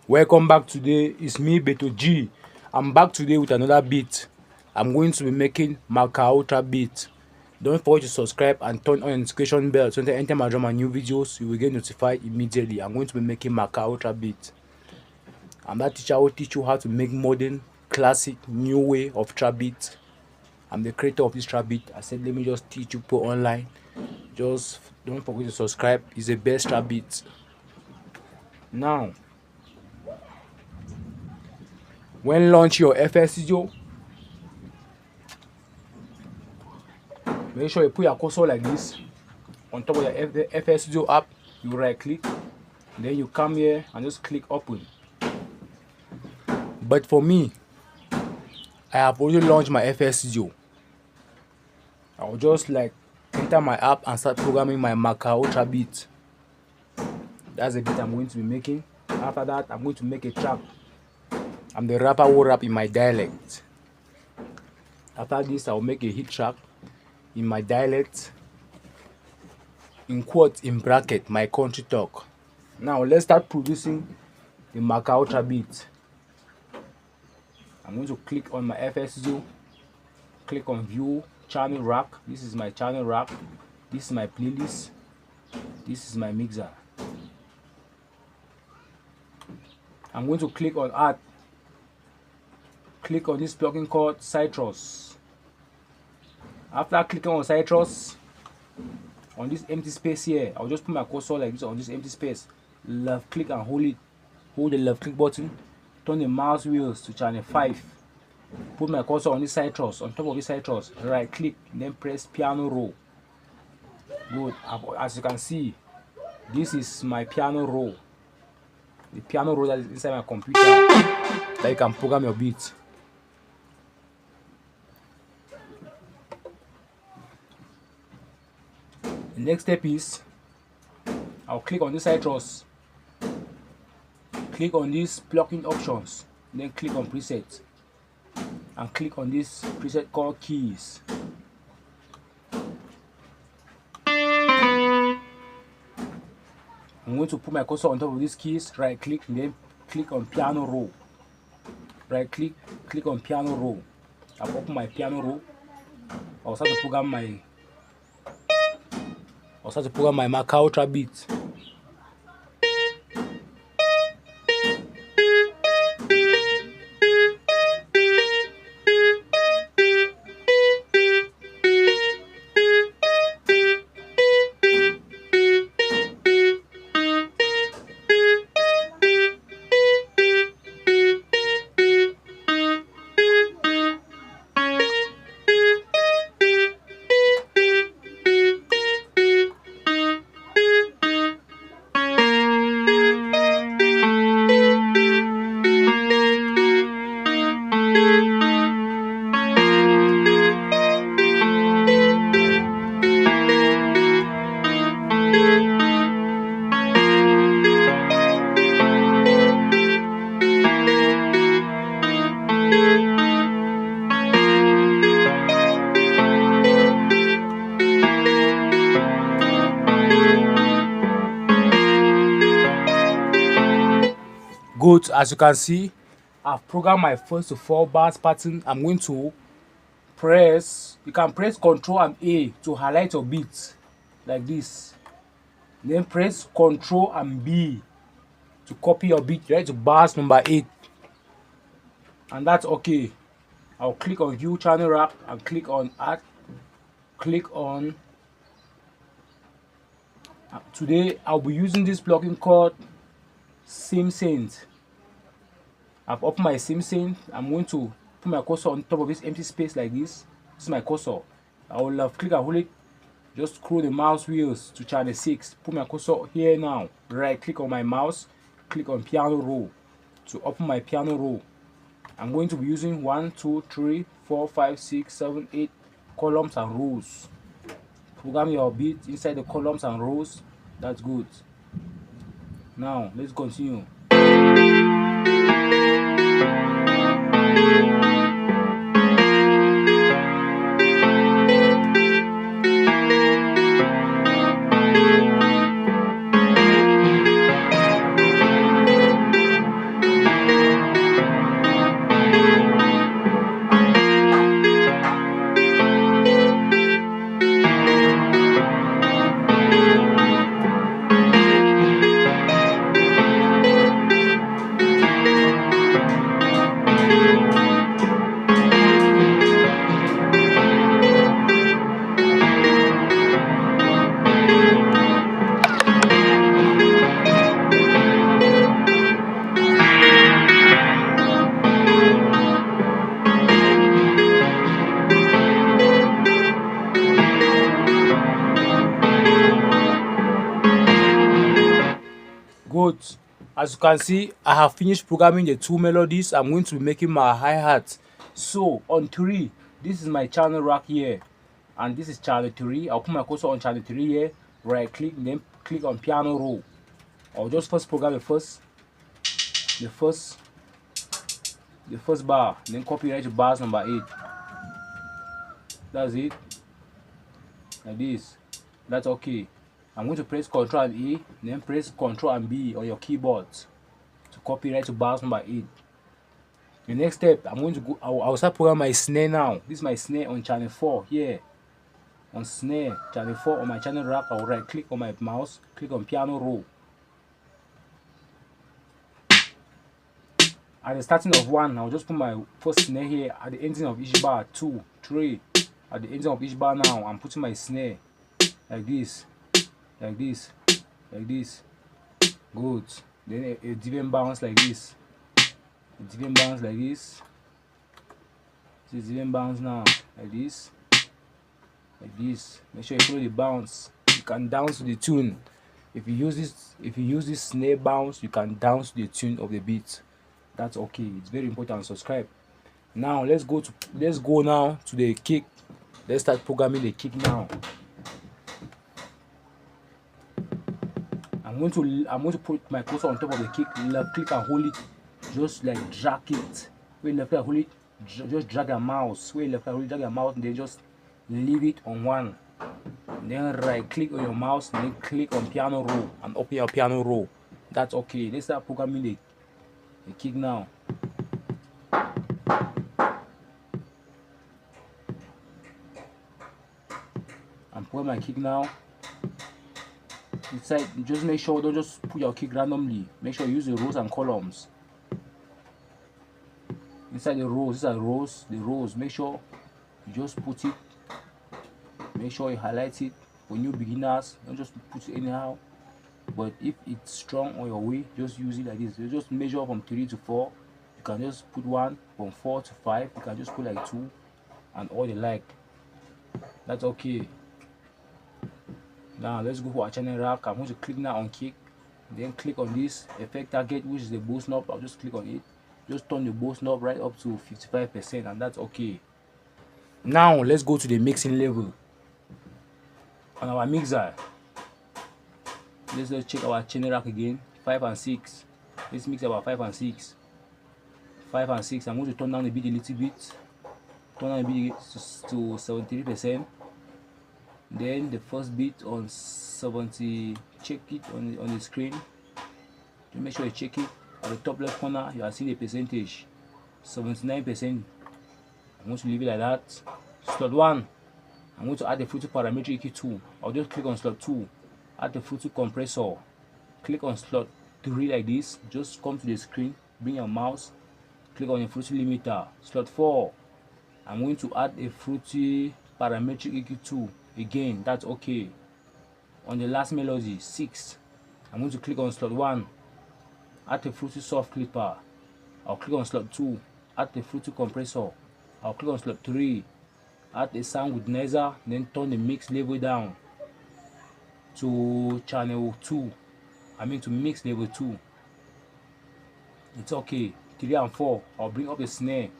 Welcome back. Today is me, Beto G. I'm back today with another beat. I'm going to be making Macau trap beat. Don't forget to subscribe and turn on the notification bell so that anytime I drop my new videos, you will get notified immediately. I'm going to be making Macau trap beat. I'm that teacher who will teach you how to make modern, classic, new way of trap beat. I'm the creator of this trap beat. I said, let me just teach you put online. Just don't forget to subscribe. It's the best trap beat. Now, when launch your FS Studio, make sure you put your cursor like this on top of your FS Studio app. You right click, then you come here and just click open. But for me, I have already launched my FS Studio. I'll just like enter my app and start programming my Macau Ultra beat. That's the beat I'm going to be making. After that, I'm going to make a track. I'm the rapper who rap in my dialect. After this, I'll make a hit track in my dialect, in quotes, in bracket, my country talk. Now let's start producing the Macau Ultra beat. I'm going to click on my FS Studio, click on view channel rack. This is my channel rack. This is my playlist. This is my mixer. I'm going to click on add. Click on this plugin called Citrus. After clicking on Citrus, on this empty space here, I'll just put my cursor like this on this empty space. Left click and hold it. Hold the left click button. Turn the mouse wheels to channel 5. Put my cursor on this Citrus. On top of this Citrus, right click, then press piano roll. Good. As you can see, this is my piano roll. The piano roll that is inside my computer that you can program your beat. The next step is I'll click on this Citrus, click on these plugin options, then click on presets and click on this preset called keys. I'm going to put my cursor on top of these keys, right click, then click on piano roll. Right click, click on piano roll. I'll open my piano roll. I'll start to program my Macau Ultra beat. Good. As you can see, I've programmed my first to 4 bars pattern. I'm going to press, you can press Ctrl and A to highlight your beat like this. Then press Ctrl and B to copy your beat right to bars number 8. And that's okay. I'll click on view channel rack and click on add. Click on today I'll be using this plugin called SimSynth. I've opened my SimSynth. I'm going to put my cursor on top of this empty space like this. This is my cursor. I will left click and hold it. Just scroll the mouse wheels to channel 6. Put my cursor here now. Right click on my mouse. Click on piano roll to open my piano roll. I'm going to be using 1, 2, 3, 4, 5, 6, 7, 8 columns and rows. Program your beat inside the columns and rows. That's good. Now let's continue. As you can see, I have finished programming the two melodies. I'm going to be making my hi-hat. So on 3, this is my channel rack here, and this is channel 3. I'll put my cursor on channel 3 here, right click, then click on piano roll. I'll just first program the first bar, then copy right to bars number 8. That's it, like this. That's okay. I'm going to press Ctrl and A, then press Ctrl and B on your keyboard to copy right to bars number 8. The next step, I'm going to go, I'll start programming my snare now. This is my snare on channel 4 here. On snare, channel 4 on my channel rack. I'll right click on my mouse, click on piano roll. At the starting of 1, I'll just put my first snare here at the ending of each bar. 2, 3, at the ending of each bar now, I'm putting my snare like this, like this, like this. Good. Then a different bounce like this. A different bounce like this. This is different bounce now, like this, like this. Make sure you follow the bounce. You can dance to the tune. If you use this snare bounce, you can dance to the tune of the beat. That's okay. It's very important. Subscribe. Now let's go now to the kick. Let's start programming the kick now. I'm going to put my cursor on top of the kick. Left click and hold it. Just like drag it. When left click and hold it, just drag a mouse. When left click and hold it, drag a mouse, and then just leave it on 1. Then right click on your mouse, and then click on piano roll and open your piano roll. That's okay. Let's start programming the kick now. I'm putting my kick now. Inside, just make sure don't just put your kick randomly. Make sure you use the rows and columns. Inside the rows, these are rows. The rows, make sure you just put it. Make sure you highlight it. For new beginners, don't just put it anyhow. But if it's strong on your way, just use it like this. You just measure from 3 to 4. You can just put 1 from 4 to 5. You can just put like 2 and all you like. That's okay. Now let's go for our channel rack. I'm going to click now on kick, then click on this effect target, which is the bow knob. I'll just click on it. Just turn the bow knob right up to 55%, and that's okay. Now let's go to the mixing level on our mixer. Let's check our channel rack again. 5 and 6. Let's mix about 5 and 6. 5 and 6. I'm going to turn down the beat a little bit. Turn down the beat to 73%. Then the first beat on 70, check it on the screen. Make sure you check it at the top left corner. You are seeing the percentage, 79%. I'm going to leave it like that. Slot 1, I'm going to add the Fruity parametric EQ2. I'll just click on slot 2, add the Fruity compressor. Click on slot 3 like this. Just come to the screen, bring your mouse, click on the Fruity limiter. Slot 4, I'm going to add a Fruity parametric EQ2. Again, that's okay. On the last melody 6, I'm going to click on slot 1, add the Fruity soft clipper. I'll click on slot 2, add the Fruity compressor. I'll click on slot 3, add the sound womanizer, then turn the mix level down to channel 2. I mean to mix level 2. It's okay. 3 and 4, I'll bring up the snare.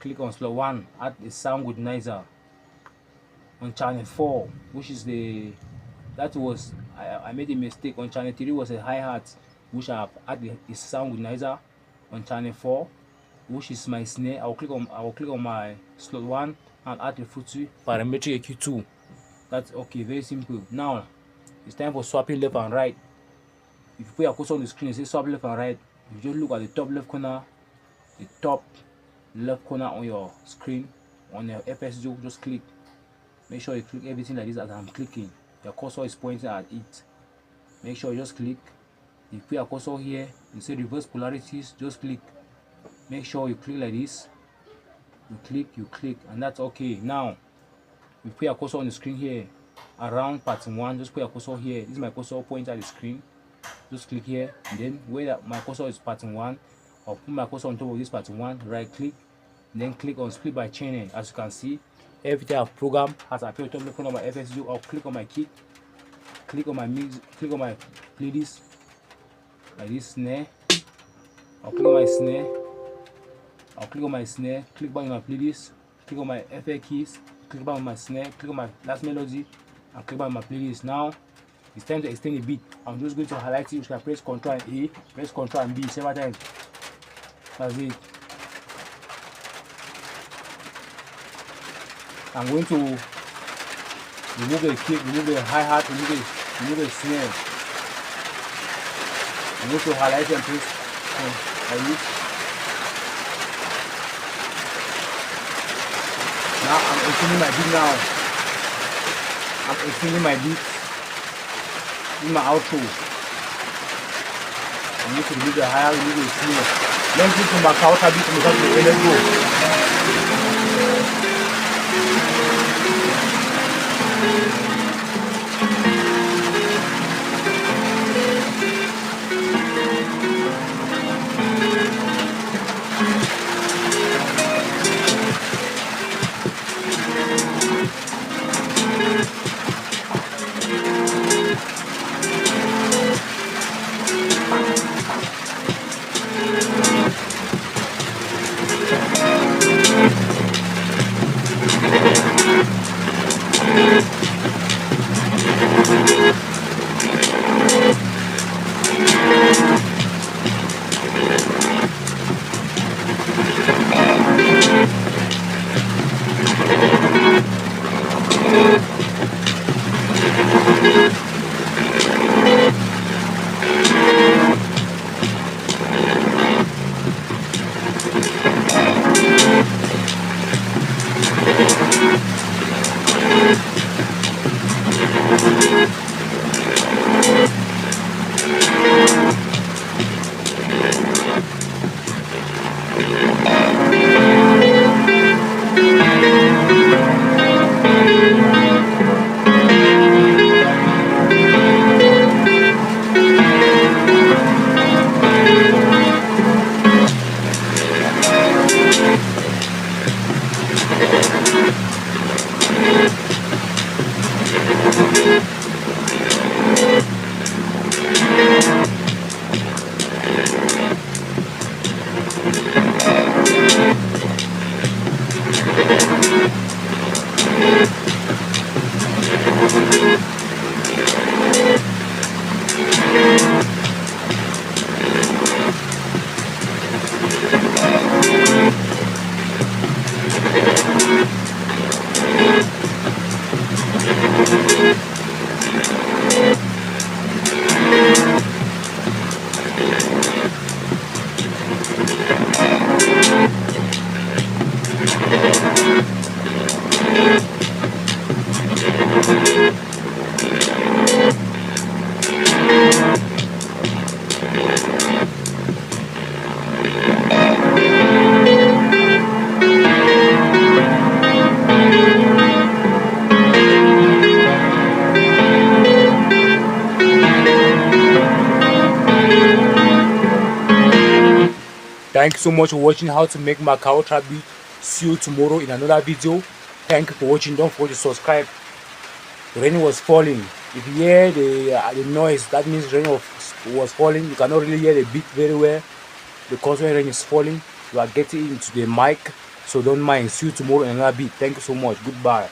Click on slot 1, add the sound womanizer. On channel 4, which is I made a mistake. On channel 3 was a hi-hat, which I have added the sound womanizer. On channel 4, which is my snare, I will click on my slot 1 and add the Fruity parametric EQ2. That's okay, very simple. Now it's time for swapping left and right. If you put your cursor on the screen, it says swap left and right. You just look at the top left corner, on your screen, on your FSU, just click. Make sure you click everything like this as I'm clicking. Your cursor is pointing at it. Make sure you just click. If you put your cursor here, you say reverse polarities, just click. Make sure you click like this. You click, and that's okay. Now, you put your cursor on the screen here, around pattern 1, just put your cursor here. This is my cursor pointing at the screen. Just click here, and then where my cursor is pattern 1, I'll put my cursor on top of this pattern 1, right click, then click on split by channel. As you can see, everything I've programmed has appeared top left corner of my FSU. I'll click on my kick, click on my mix, click on my playlist, like this snare. I'll click on my snare. I'll click on my snare, click back on my playlist, click on my FL keys, click back on my snare, click on my last melody, and click back on my playlist. Now it's time to extend a beat. I'm just going to highlight it. You can press Ctrl and A, press Ctrl and B several times. That's it. I'm going to remove the kick, remove the hi-hat, remove the snare. I'm going to highlight and press like this. Now I'm extending my beat now. I'm extending my beat. This is my outro. I need to remove the hi-hat, remove the snare. Let's get to Macau beat from the top to let's go. Thank you so much for watching how to make Macau trap beat. See you tomorrow in another video. Thank you for watching. Don't forget to subscribe. The rain was falling. If you hear the noise, that means rain was falling. You cannot really hear the beat very well because when rain is falling, you are getting into the mic. So don't mind. See you tomorrow in another beat. Thank you so much. Goodbye.